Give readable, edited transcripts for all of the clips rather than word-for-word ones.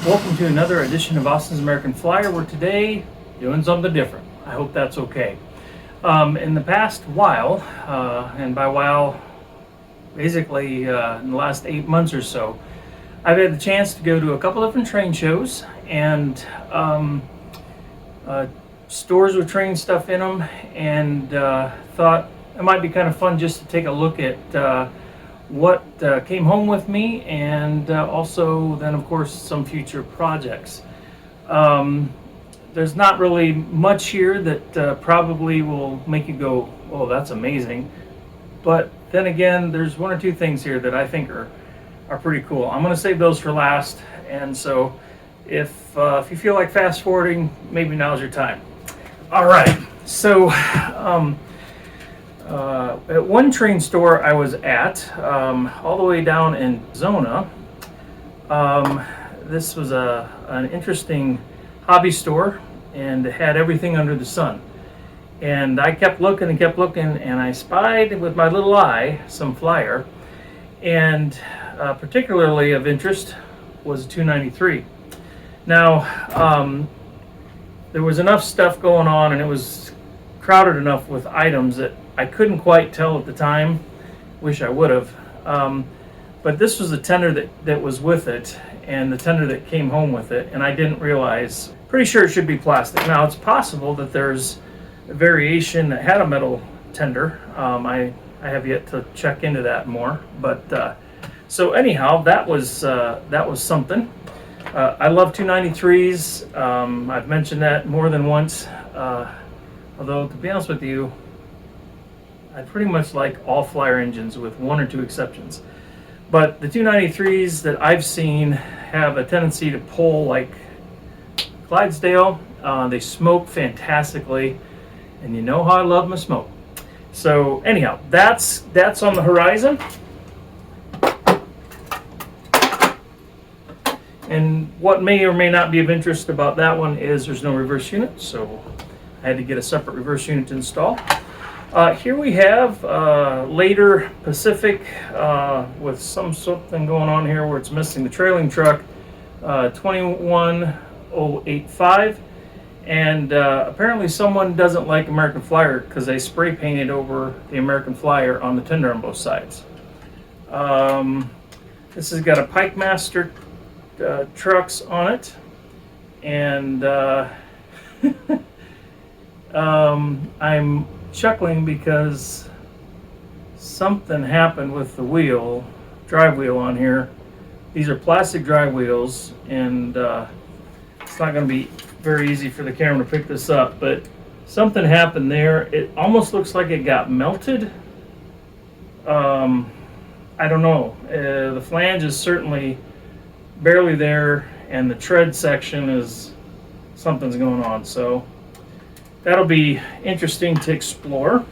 Welcome to another edition of Austin's American Flyer. We're today doing something different. I hope that's okay. In the past while, and by while, basically in the last 8 months or so, I've had the chance to go to a couple different train shows and stores with train stuff in them, and thought it might be kind of fun just to take a look at what came home with me, and also then of course some future projects. There's not really much here that probably will make you go, oh, that's amazing, but then again there's one or two things here that I think are pretty cool. I'm going to save those for last, and so if you feel like fast forwarding, maybe now's your time. All right, so at one train store I was at, all the way down in Zona, this was an interesting hobby store, and it had everything under the sun. And I kept looking and kept looking, and I spied with my little eye some flyer, and particularly of interest was 293. Now, there was enough stuff going on, and it was crowded enough with items that I couldn't quite tell at the time. Wish I would have. But this was the tender that was with it, and the tender that came home with it, and I didn't realize. Pretty sure it should be plastic. Now, it's possible that there's a variation that had a metal tender. I have yet to check into that more. But so anyhow, that was something. I love 293s. I've mentioned that more than once. Although, to be honest with you, I pretty much like all flyer engines with one or two exceptions. But the 293s that I've seen have a tendency to pull like Clydesdale. They smoke fantastically, and you know how I love my smoke. So anyhow, that's on the horizon. And what may or may not be of interest about that one is there's no reverse unit, so I had to get a separate reverse unit to install. Here we have later Pacific with something going on here where it's missing the trailing truck, 21085, and apparently someone doesn't like American Flyer because they spray painted over the American Flyer on the tender on both sides. This has got a Pike Master trucks on it, and I'm chuckling because something happened with the drive wheel on here. These are plastic drive wheels, and it's not going to be very easy for the camera to pick this up, but something happened there. It almost looks like it got melted. I don't know. The flange is certainly barely there, and the tread section is, something's going on, so that'll be interesting to explore.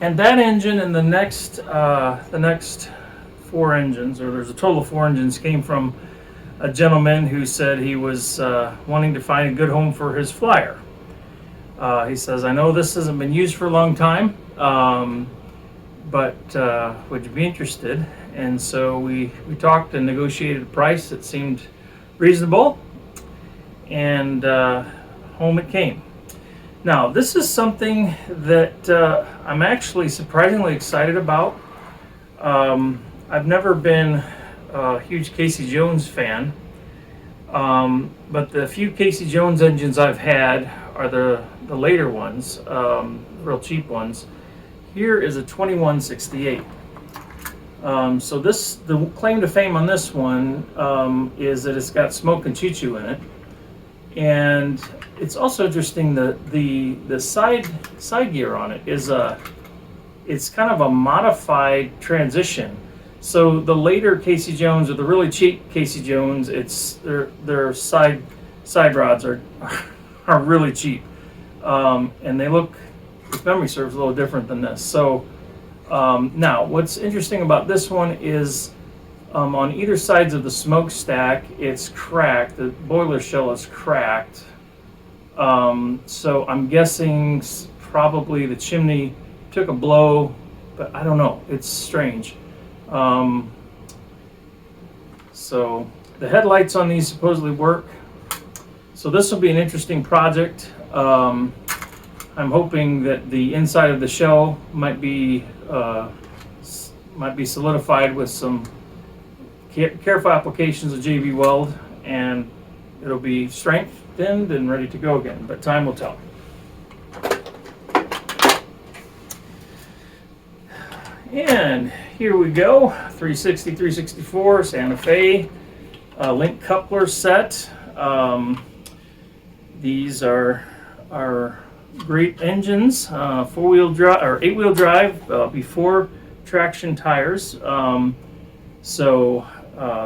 And that engine and the next 4 engines, or there's a total of 4 engines, came from a gentleman who said he was wanting to find a good home for his flyer. He says, I know this hasn't been used for a long time, but would you be interested? And so we talked and negotiated a price that seemed reasonable, and home it came. Now, this is something that I'm actually surprisingly excited about. I've never been a huge Casey Jones fan, but the few Casey Jones engines I've had are the later ones, real cheap ones. Here is a 2168. So the claim to fame on this one is that it's got smoke and choo-choo in it, and it's also interesting that the side gear on it is it's kind of a modified transition. So the later Casey Jones, or the really cheap Casey Jones, it's their side rods are really cheap, and they look, if memory serves, a little different than this. So now, what's interesting about this one is on either sides of the smokestack, it's cracked. The boiler shell is cracked. So I'm guessing probably the chimney took a blow, but I don't know. It's strange. So the headlights on these supposedly work. So this will be an interesting project. I'm hoping that the inside of the shell might be solidified with some careful applications of JB Weld, and it'll be strengthened and ready to go again, but time will tell. And here we go, 360, 364 Santa Fe link coupler set. These are great engines, 4-wheel drive or 8-wheel drive before traction tires. So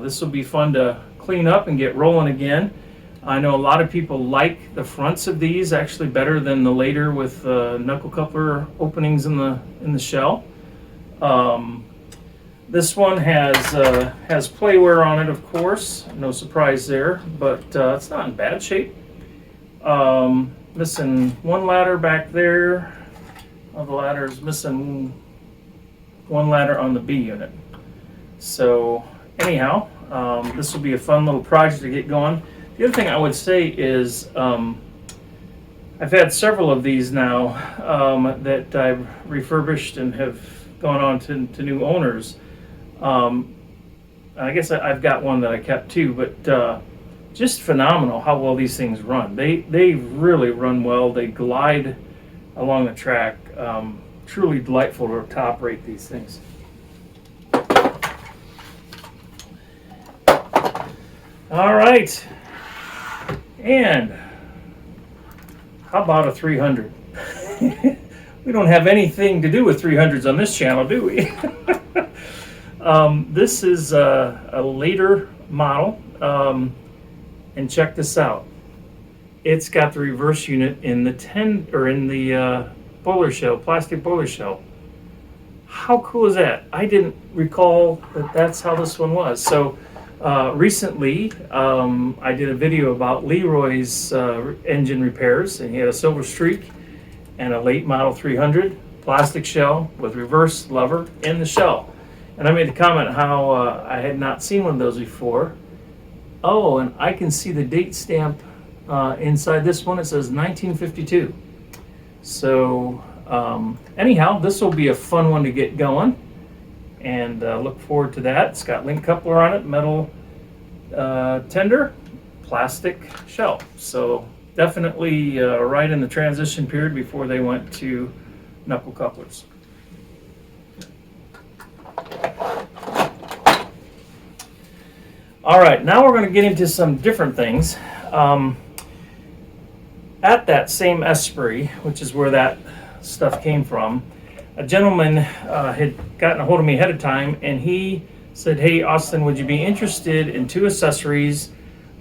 this will be fun to clean up and get rolling again. I know a lot of people like the fronts of these actually better than the later with knuckle coupler openings in the shell. This one has playwear on it, of course, no surprise there, but it's not in bad shape. Missing one ladder back there. The ladder is missing one ladder on the B unit. So anyhow, this will be a fun little project to get going. The other thing I would say is I've had several of these now that I've refurbished and have gone on to new owners. I guess I've got one that I kept too, but just phenomenal how well these things run. They really run well. They glide along the track. Truly delightful to operate these things. All right, and how about a 300? We don't have anything to do with 300s on this channel, do we? This is a later model, and check this out. It's got the reverse unit in the boiler shell, plastic boiler shell. How cool is that? I didn't recall that that's how this one was. So recently, I did a video about Leroy's engine repairs, and he had a silver streak and a late model 300 plastic shell with reverse lever in the shell. And I made the comment how I had not seen one of those before. Oh, and I can see the date stamp inside this one. It says 1952. So anyhow, this will be a fun one to get going, and look forward to that. It's got link coupler on it, metal tender, plastic shell. So definitely right in the transition period before they went to knuckle couplers. All right, now we're going to get into some different things. At that same Esprit, which is where that stuff came from, a gentleman had gotten a hold of me ahead of time, and he said, "Hey, Austin, would you be interested in 2 accessories?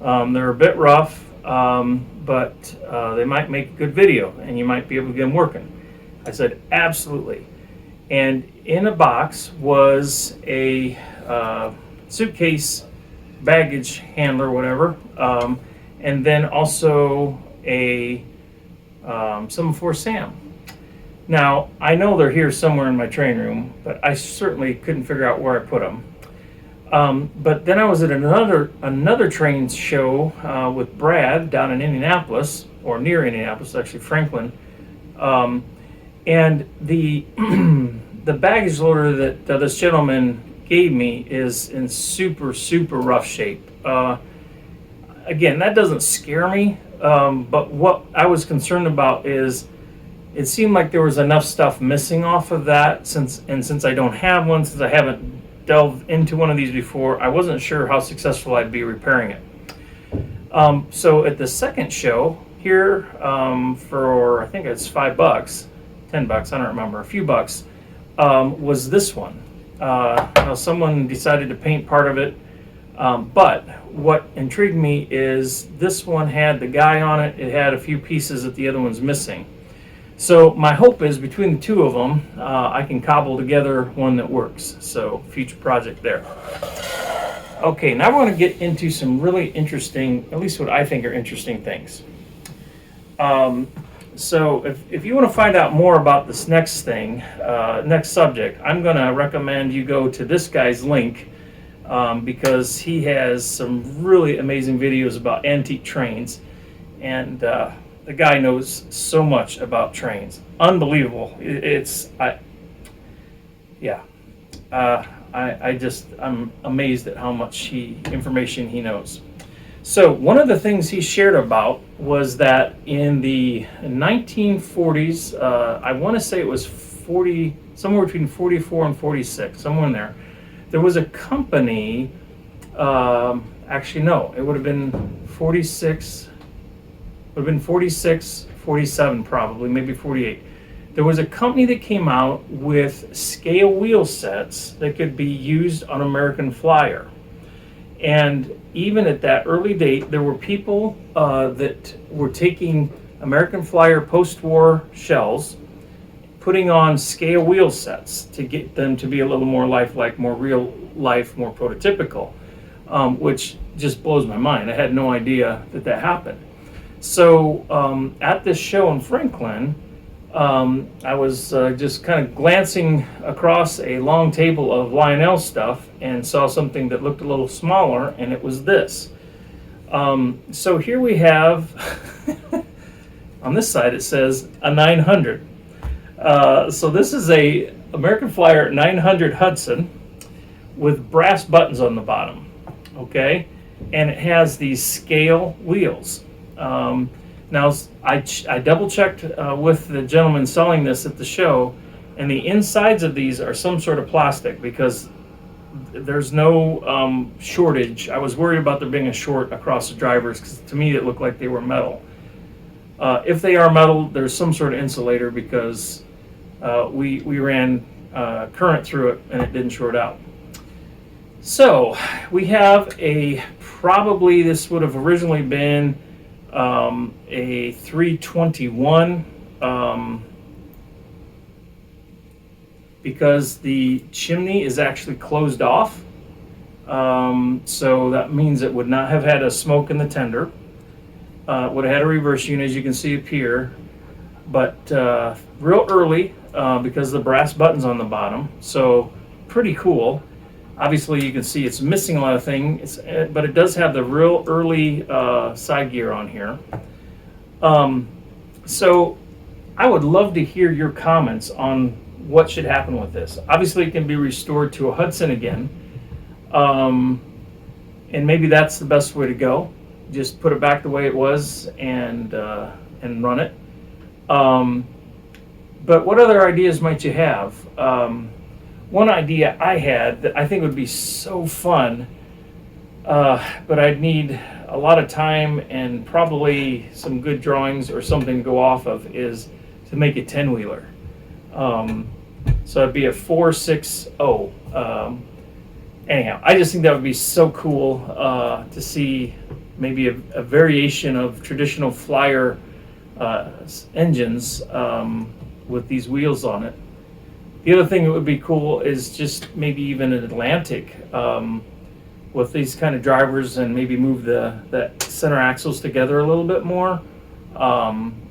They're a bit rough, but they might make a good video, and you might be able to get them working." I said, "Absolutely." And in a box was a suitcase baggage handler, whatever, and then also a Semaphore Sam. Now, I know they're here somewhere in my train room, but I certainly couldn't figure out where I put them. But then I was at another train show with Brad down in Indianapolis, or near Indianapolis, actually, Franklin, and the the baggage loader that this gentleman gave me is in super rough shape. Again, that doesn't scare me, but what I was concerned about is it seemed like there was enough stuff missing off of that, since I don't have one, since I haven't delved into one of these before, I wasn't sure how successful I'd be repairing it. So at the second show here, for I think it's $5, $10, I don't remember, a few bucks, was this one. Now someone decided to paint part of it, but what intrigued me is this one had the guy on it. It had a few pieces that the other one's missing. So my hope is between the two of them, I can cobble together one that works. So future project there. Okay, now we're going to get into some really interesting, at least what I think are interesting things. So if you want to find out more about this next thing, next subject, I'm going to recommend you go to this guy's link. because he has some really amazing videos about antique trains, and the guy knows so much about trains. Unbelievable. I'm amazed at how much information he knows. So one of the things he shared about was that in the 1940s, I want to say it was somewhere between 44 and 46, somewhere in there, there was a company, actually no, it would have been 46, 47 probably, maybe 48. There was a company that came out with scale wheel sets that could be used on American Flyer. And even at that early date, there were people that were taking American Flyer post-war shells, putting on scale wheel sets to get them to be a little more lifelike, more real life, more prototypical, which just blows my mind. I had no idea that happened. So at this show in Franklin, I was just kind of glancing across a long table of Lionel stuff and saw something that looked a little smaller, and it was this. So here we have, on this side it says a 900. So this is a American Flyer 900 Hudson with brass buttons on the bottom, okay? And it has these scale wheels. Now, I double-checked with the gentleman selling this at the show, and the insides of these are some sort of plastic because there's no shortage. I was worried about there being a short across the drivers because to me it looked like they were metal. If they are metal, there's some sort of insulator because we ran current through it and it didn't short out. So we have probably this would have originally been a 321 because the chimney is actually closed off, so that means it would not have had a smoke in the tender. Would have had a reverse unit, as you can see up here, but real early because of the brass buttons on the bottom, so pretty cool. Obviously, you can see it's missing a lot of things, but it does have the real early side gear on here. So I would love to hear your comments on what should happen with this. Obviously, it can be restored to a Hudson again, and maybe that's the best way to go. Just put it back the way it was and run it. But what other ideas might you have? One idea I had that I think would be so fun, but I'd need a lot of time and probably some good drawings or something to go off of, is to make a 10-wheeler. So it'd be a 460. Anyhow, I just think that would be so cool to see maybe a variation of traditional Flyer engines with these wheels on it. The other thing that would be cool is just maybe even an Atlantic with these kind of drivers, and maybe move that center axles together a little bit more.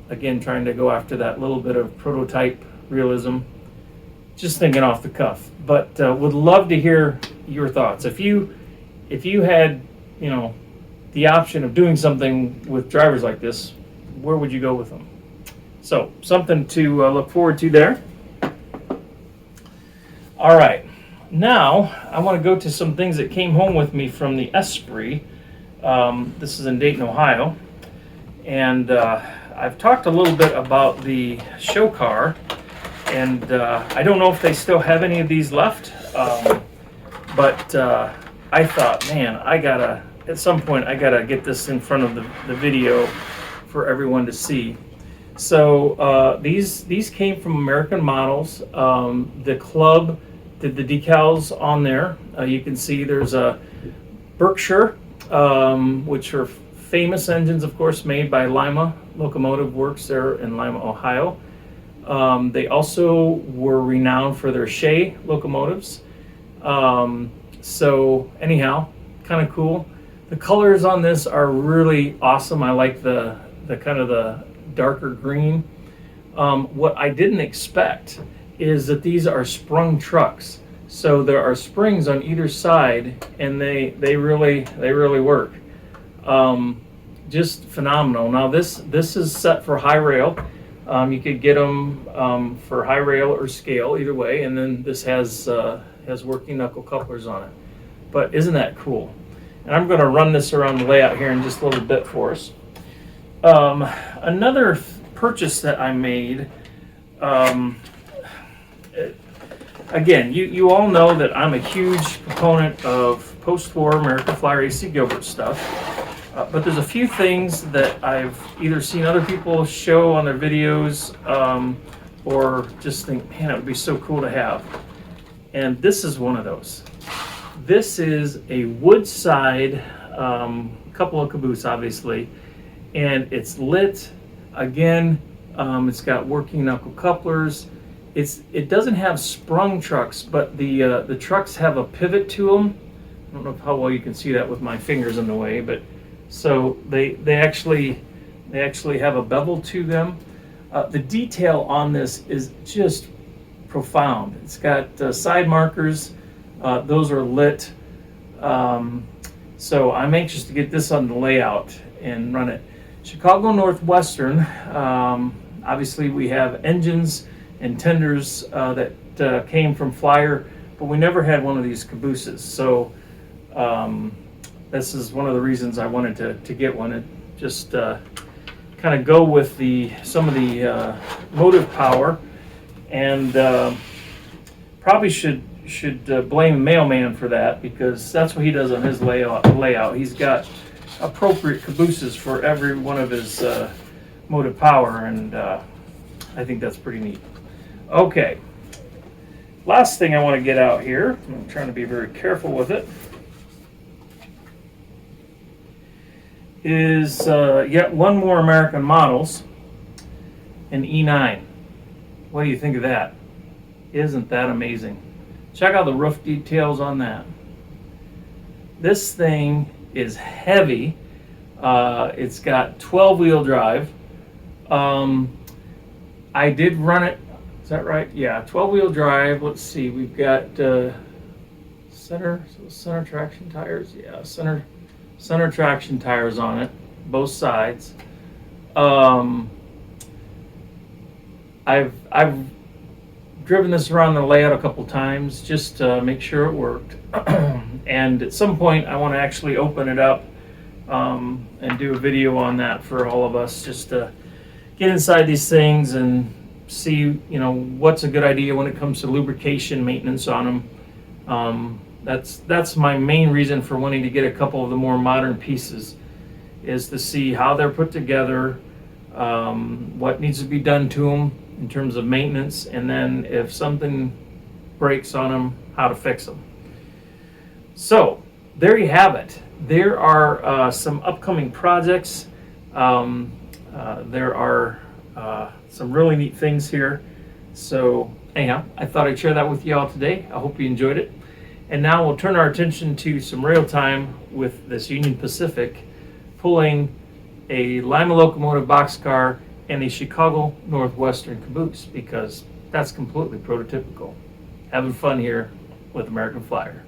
Again, trying to go after that little bit of prototype realism. Just thinking off the cuff, but would love to hear your thoughts. If you had, the option of doing something with drivers like this, where would you go with them? So something to look forward to there. All right, now I want to go to some things that came home with me from the Esprit. This is in Dayton, Ohio, and I've talked a little bit about the show car, and I don't know if they still have any of these left, but I thought, man, at some point I gotta get this in front of the video for everyone to see. So these came from American Models. The club did the decals on there. You can see there's a Berkshire, which are famous engines, of course, made by Lima Locomotive Works there in Lima, Ohio. They also were renowned for their Shea locomotives. So anyhow, kind of cool. The colors on this are really awesome. I like the kind of the darker green. What I didn't expect is that these are sprung trucks. So there are springs on either side, and they really work. Just phenomenal. Now this is set for high rail. You could get them for high rail or scale, either way. And then this has working knuckle couplers on it. But isn't that cool? And I'm going to run this around the layout here in just a little bit for us. Another purchase that I made. Again, you all know that I'm a huge proponent of post-war American Flyer AC Gilbert stuff, but there's a few things that I've either seen other people show on their videos or just think, man, it would be so cool to have. And this is one of those. This is a wood side, couple of caboose, obviously, and it's lit. Again, it's got working knuckle couplers. It doesn't have sprung trucks, but the trucks have a pivot to them. I don't know how well you can see that with my fingers in the way, but so they actually have a bevel to them. The detail on this is just profound. It's got side markers. Those are lit. So I'm anxious to get this on the layout and run it. Chicago Northwestern. Obviously, we have engines and tenders that came from Flyer, but we never had one of these cabooses. So this is one of the reasons I wanted to get one. It just kind of go with some of the motive power, and probably should blame Mailman for that, because that's what he does on his layout. He's got appropriate cabooses for every one of his motive power, and I think that's pretty neat. Okay, last thing I want to get out here, I'm trying to be very careful with it, is yet one more American models, an E9. What do you think of that? Isn't that amazing? Check out the roof details on that. This thing is heavy. It's got 12-wheel drive. I did run it. Is that right? Yeah, 12-wheel drive. Let's see. We've got center traction tires. Yeah, center traction tires on it, both sides. I've driven this around the layout a couple times just to make sure it worked. And at some point, I want to actually open it up and do a video on that for all of us, just to get inside these things and see, what's a good idea when it comes to lubrication maintenance on them. That's my main reason for wanting to get a couple of the more modern pieces, is to see how they're put together, what needs to be done to them in terms of maintenance, and then if something breaks on them, how to fix them. So there you have it. There are some upcoming projects. There are some really neat things here. So anyhow, I thought I'd share that with you all today. I hope you enjoyed it. And now we'll turn our attention to some rail time with this Union Pacific pulling a Lima locomotive boxcar and a Chicago Northwestern caboose, because that's completely prototypical. Having fun here with American Flyer.